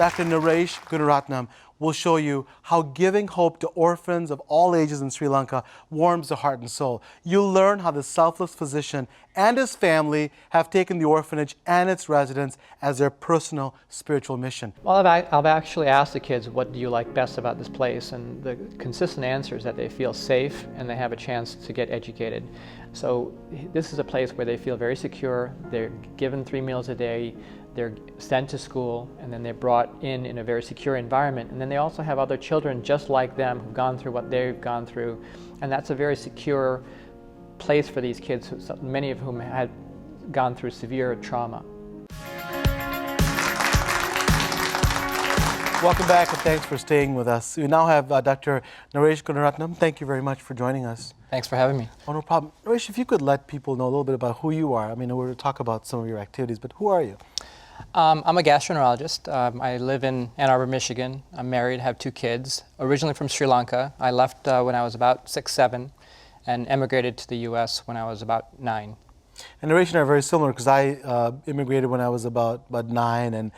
Dr. Naresh Gunarantanam will show you how giving hope to orphans of all ages in Sri Lanka warms the heart and soul. You'll learn how the selfless physician and his family have taken the orphanage and its residents as their personal spiritual mission. Well, I've actually asked the kids, what do you like best about this place? And the consistent answer is that they feel safe and they have a chance to get educated. So this is a place where they feel very secure. They're given 3 meals a day. They're sent to school, and then they're brought in a very secure environment. And then they also have other children just like them who've gone through what they've gone through. And that's a very secure place for these kids, many of whom had gone through severe trauma. Welcome back, and thanks for staying with us. We now have Dr. Naresh Gunarantanam. Thank you very much for joining us. Thanks for having me. Oh, no problem. Naresh, if you could let people know a little bit about who you are. I mean, we're going to talk about some of your activities, but who are you? I'm a gastroenterologist. I live in Ann Arbor, Michigan. I'm married, have 2 kids. Originally from Sri Lanka. I left when I was about 6, 7, and emigrated to the U.S. when I was about 9. And Naresh and I are very similar because I immigrated when I was about 9 and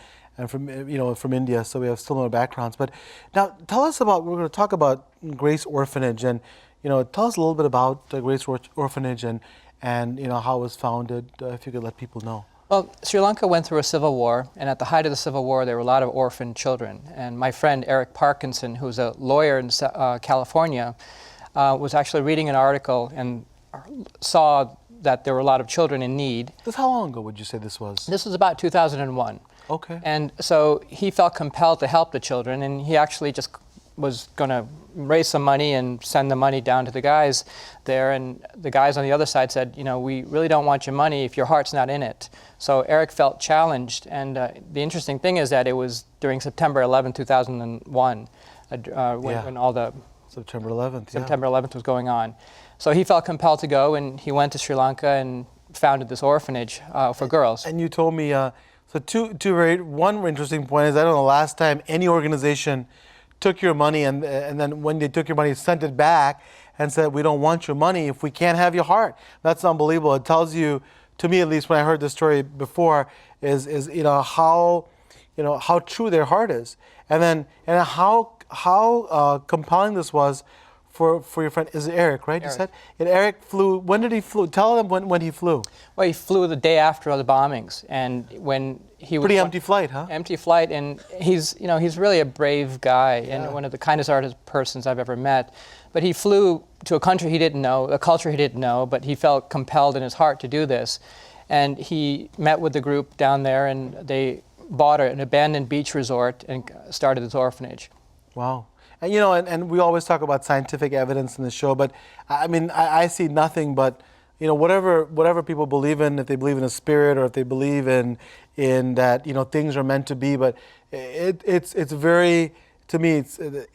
from India, so we have similar backgrounds. But now tell us about, we're going to talk about Grace Orphanage, and tell us a little bit about Grace Orphanage and how it was founded, if you could let people know. Well, Sri Lanka went through a civil war, and at the height of the civil war, there were a lot of orphaned children. And my friend Eric Parkinson, who's a lawyer in California, was actually reading an article and saw that there were a lot of children in need. How long ago would you say this was? This was about 2001. Okay. And so he felt compelled to help the children, and he actually just was going to raise some money and send the money down to the guys there. And the guys on the other side said, we really don't want your money if your heart's not in it. So Eric felt challenged. And the interesting thing is that it was during September 11, 2001, when all the September 11th, September 11th was going on. So he felt compelled to go, and he went to Sri Lanka and founded this orphanage for girls. And you told me, one interesting point is, I don't know the last time any organization took your money and then when they took your money, sent it back and said, we don't want your money if we can't have your heart. That's unbelievable. It tells you, to me at least, when I heard this story before, is how true their heart is, and how compelling this was for your friend. Is it Eric, right? Eric. You said? And Eric flew. When did he flew? Tell them when he flew. Well, he flew the day after the bombings, and when he was pretty empty flight, huh? Empty flight, and he's really a brave guy and one of the kindest persons I've ever met. But he flew to a country he didn't know, a culture he didn't know, but he felt compelled in his heart to do this, and he met with the group down there, and they bought an abandoned beach resort and started this orphanage. Wow. And and we always talk about scientific evidence in the show, but I mean, I see nothing but whatever people believe in, if they believe in a spirit or if they believe in that things are meant to be. But it's very, to me,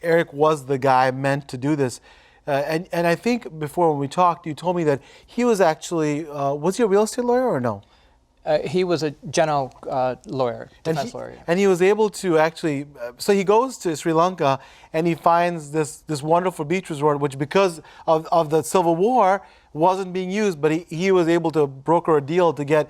Eric was the guy meant to do this. And I think before when we talked, you told me that he was actually was he a real estate lawyer or no? He was a general lawyer, defense lawyer. And he was able to actually, so he goes to Sri Lanka and he finds this wonderful beach resort, which because of the Civil War wasn't being used, but he was able to broker a deal to get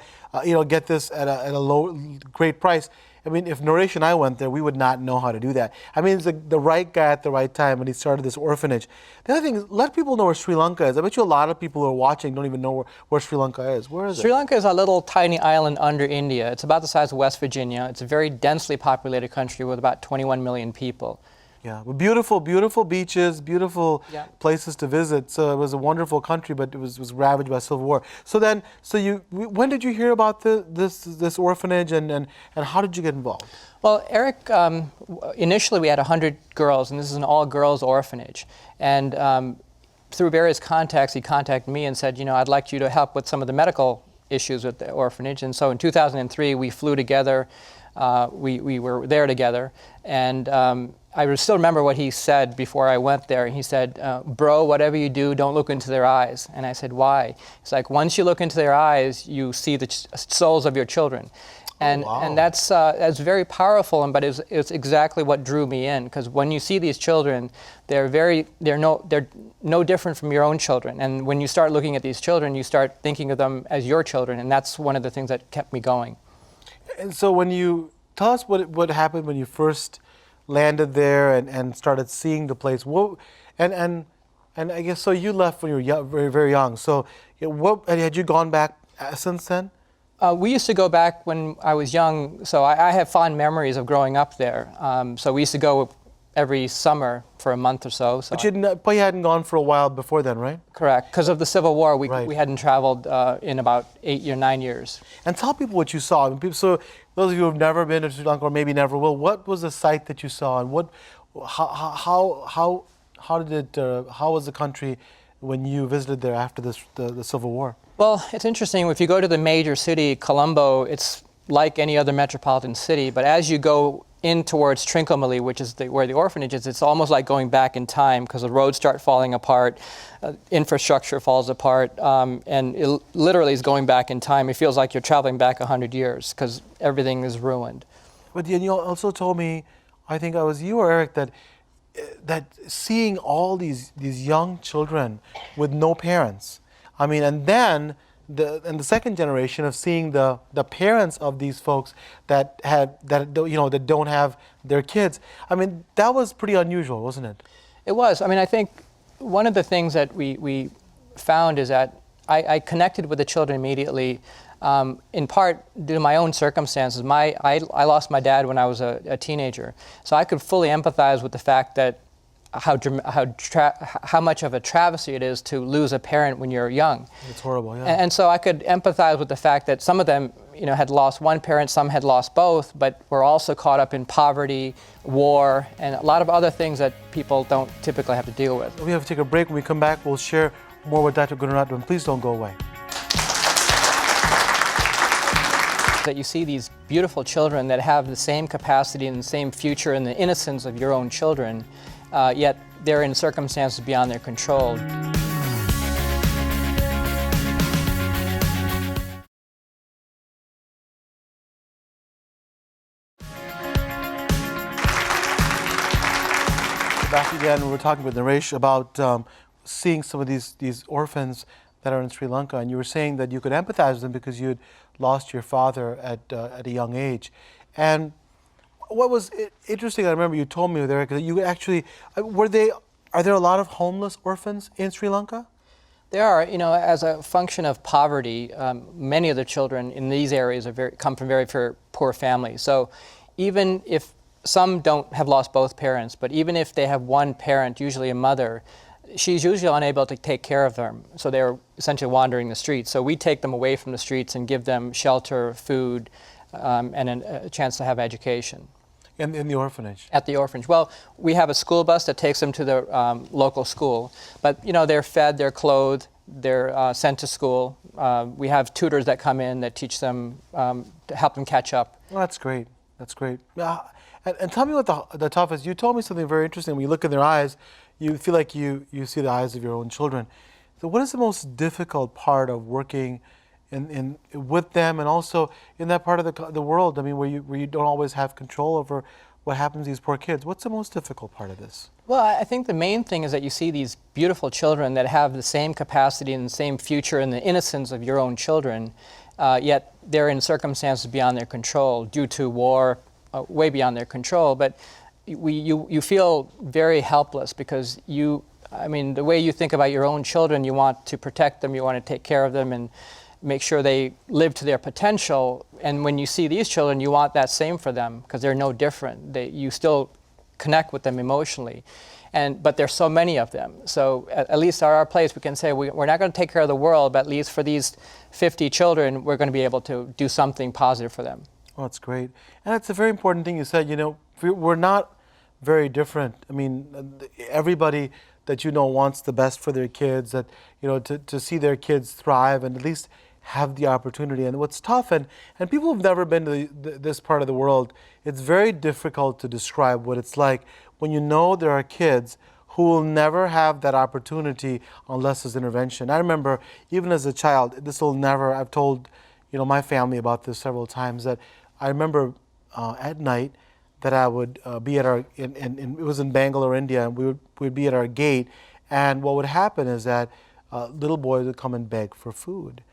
this at a great price. I mean, if Naresh and I went there, we would not know how to do that. I mean, it's the right guy at the right time, and he started this orphanage. The other thing is, let people know where Sri Lanka is. I bet you a lot of people who are watching don't even know where Sri Lanka is. Where is it? Sri Lanka is a little tiny island under India. It's about the size of West Virginia. It's a very densely populated country with about 21 million people. Yeah, beautiful, beautiful beaches, beautiful places to visit. So it was a wonderful country, but it was ravaged by Civil War. So when did you hear about this orphanage, and how did you get involved? Well, Eric, initially we had 100 girls, and this is an all-girls orphanage. And through various contacts, he contacted me and said, I'd like you to help with some of the medical issues with the orphanage. And so in 2003, we flew together. We were there together, and I still remember what he said before I went there. He said, bro, whatever you do, don't look into their eyes. And I said, why? He's like, once you look into their eyes, you see the souls of your children. And, and that's very powerful, but it's exactly what drew me in, because when you see these children, they're no different from your own children. And when you start looking at these children, you start thinking of them as your children, and that's one of the things that kept me going. And so when you tell us what happened when you first landed there and started seeing the place. What and I guess so you left when you were young, very very young. So what had you gone back since then? We used to go back when I was young, so I have fond memories of growing up there. So we used to go every summer for a month or so. But you hadn't gone for a while before then, right? Correct. Because of the Civil War, Right. we hadn't traveled in about 9 years. And tell people what you saw. I mean, so those of you who have never been to Sri Lanka or maybe never will, what was the sight that you saw, and how did it? How was the country when you visited there after the Civil War? Well, it's interesting. If you go to the major city, Colombo, it's like any other metropolitan city. But as you go in towards Trincomalee, which is where the orphanage is, it's almost like going back in time because the roads start falling apart, infrastructure falls apart, and it literally is going back in time. It feels like you're traveling back 100 years because everything is ruined. But then you also told me, I think I was you or Eric, that seeing all these young children with no parents, I mean, and then the second generation of seeing the parents of these folks that don't have their kids. I mean, that was pretty unusual, wasn't it? It was. I mean, I think one of the things that we found is that I connected with the children immediately, in part due to my own circumstances. I lost my dad when I was a teenager, so I could fully empathize with the fact that how much of a travesty it is to lose a parent when you're young. It's horrible, yeah. And so I could empathize with the fact that some of them, had lost one parent, some had lost both, but were also caught up in poverty, war, and a lot of other things that people don't typically have to deal with. We have to take a break. When we come back, we'll share more with Dr. Gunarantanam. Please don't go away. That you see these beautiful children that have the same capacity and the same future and the innocence of your own children, yet they're in circumstances beyond their control. Back again, we're talking with Naresh about seeing some of these orphans that are in Sri Lanka, and you were saying that you could empathize with them because you had lost your father at a young age. And what was interesting, I remember you told me there, that you actually, are there a lot of homeless orphans in Sri Lanka? There are, as a function of poverty, many of the children in these areas come from very poor families. So even if some don't have lost both parents, but even if they have one parent, usually a mother, she's usually unable to take care of them. So they're essentially wandering the streets. So we take them away from the streets and give them shelter, food, and a chance to have education. In the orphanage? At the orphanage. Well, we have a school bus that takes them to the local school. But, they're fed, they're clothed, they're sent to school. We have tutors that come in that teach them, to help them catch up. Well, that's great. That's great. And tell me what the toughest, you told me something very interesting. When you look in their eyes, you feel like you see the eyes of your own children. So what is the most difficult part of working with them, and also in that part of the world, I mean, where you don't always have control over what happens to these poor kids? What's the most difficult part of this? Well, I think the main thing is that you see these beautiful children that have the same capacity and the same future and the innocence of your own children, yet they're in circumstances beyond their control due to war, way beyond their control. But you feel very helpless because the way you think about your own children, you want to protect them, you want to take care of them and make sure they live to their potential. And when you see these children, you want that same for them because they're no different. You still connect with them emotionally. But there's so many of them. So at least at our place, we can say we're not going to take care of the world, but at least for these 50 children, we're going to be able to do something positive for them. Oh, that's great. And that's a very important thing you said. We're not very different. I mean, everybody that wants the best for their kids, that, to see their kids thrive and at least have the opportunity. And what's tough, and people who've never been to this part of the world, it's very difficult to describe what it's like when there are kids who will never have that opportunity unless there's intervention. I remember, even as a child, I've told, my family about this several times, that I remember at night that I would be at it was in Bangalore, India, and we'd be at our gate, and what would happen is that little boys would come and beg for food,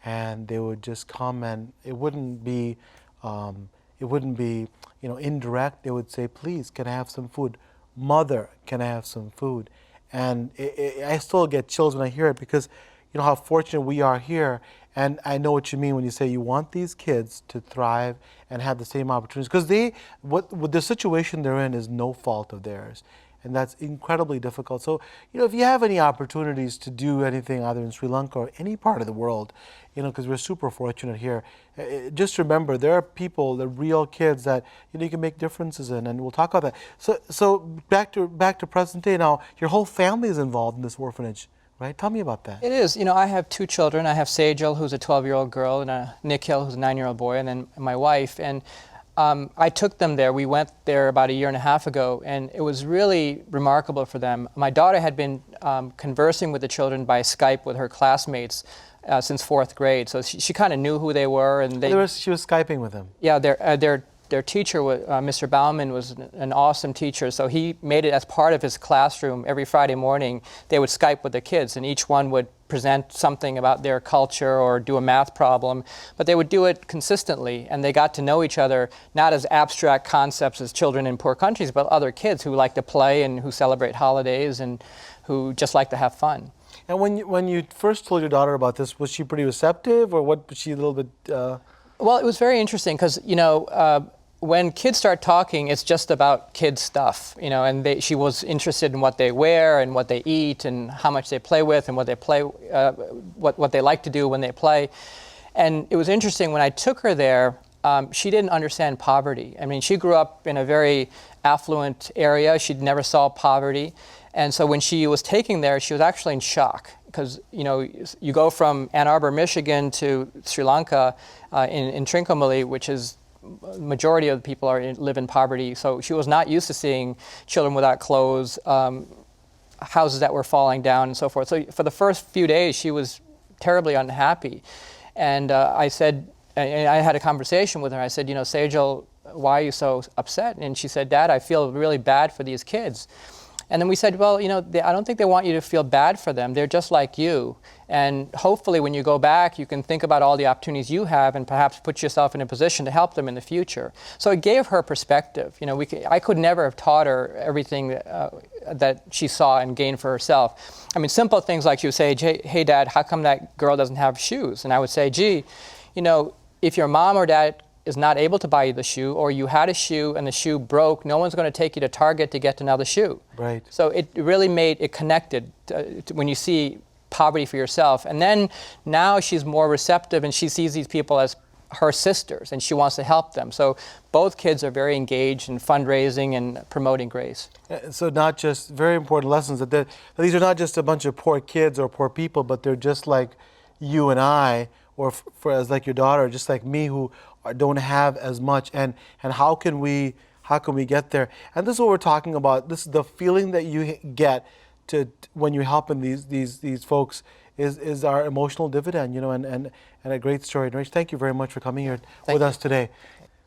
and they would just come, and it wouldn't be it wouldn't be, indirect. They would say, please, can I have some food? Mother, can I have some food? And I still get chills when I hear it, because you know how fortunate we are here. And I know what you mean when you say you want these kids to thrive and have the same opportunities, because what the situation they're in is no fault of theirs. And that's incredibly difficult. So, if you have any opportunities to do anything either in Sri Lanka or any part of the world, because we're super fortunate here, just remember there are people, the real kids that you can make differences in, and we'll talk about that. So back to present day now. Your whole family is involved in this orphanage, right? Tell me about that. It is. I have two children. I have Sejal, who's a 12-year-old girl, and Nikhil, who's a 9-year-old boy, and then my wife. And I took them there. We went there about a year and a half ago, and it was really remarkable for them. My daughter had been conversing with the children by Skype with her classmates since 4th grade, so she kind of knew who they were. And She was Skyping with them. Yeah, their teacher, Mr. Bauman, was an awesome teacher, so he made it as part of his classroom. Every Friday morning, they would Skype with the kids, and each one would present something about their culture or do a math problem, but they would do it consistently, and they got to know each other, not as abstract concepts as children in poor countries, but other kids who like to play and who celebrate holidays and who just like to have fun. And when you first told your daughter about this, was she pretty receptive, or what was she a little bit... Well, it was very interesting because, when kids start talking, it's just about kids stuff, and she was interested in what they wear and what they eat and how much they play with and what they like to do when they play. And it was interesting, when I took her there, she didn't understand poverty. I mean, she grew up in a very affluent area. She'd never saw poverty. And so when she was taking there, she was actually in shock, because you go from Ann Arbor, Michigan to Sri Lanka in Trincomalee, which is majority of the people live in poverty. So she was not used to seeing children without clothes, houses that were falling down, and so forth. So for the first few days, she was terribly unhappy. And I said, and I had a conversation with her. I said, Sejal, why are you so upset? And she said, Dad, I feel really bad for these kids. And then we said, well, I don't think they want you to feel bad for them. They're just like you. And hopefully when you go back, you can think about all the opportunities you have and perhaps put yourself in a position to help them in the future. So it gave her perspective. I could never have taught her everything that she saw and gained for herself. I mean, simple things like she would say, hey, Dad, how come that girl doesn't have shoes? And I would say, gee, if your mom or dad is not able to buy you the shoe, or you had a shoe and the shoe broke, no one's going to take you to Target to get another shoe. Right. So it really made it connected to when you see poverty for yourself. And then now she's more receptive, and she sees these people as her sisters, and she wants to help them. So both kids are very engaged in fundraising and promoting grace. So not just very important lessons, that these are not just a bunch of poor kids or poor people, but they're just like you and I, or as like your daughter, just like me, who don't have as much, and how can we get there? And this is what we're talking about. This is the feeling that you get when you're helping these folks is our emotional dividend, and a great story. Naresh, thank you very much for coming here with us today.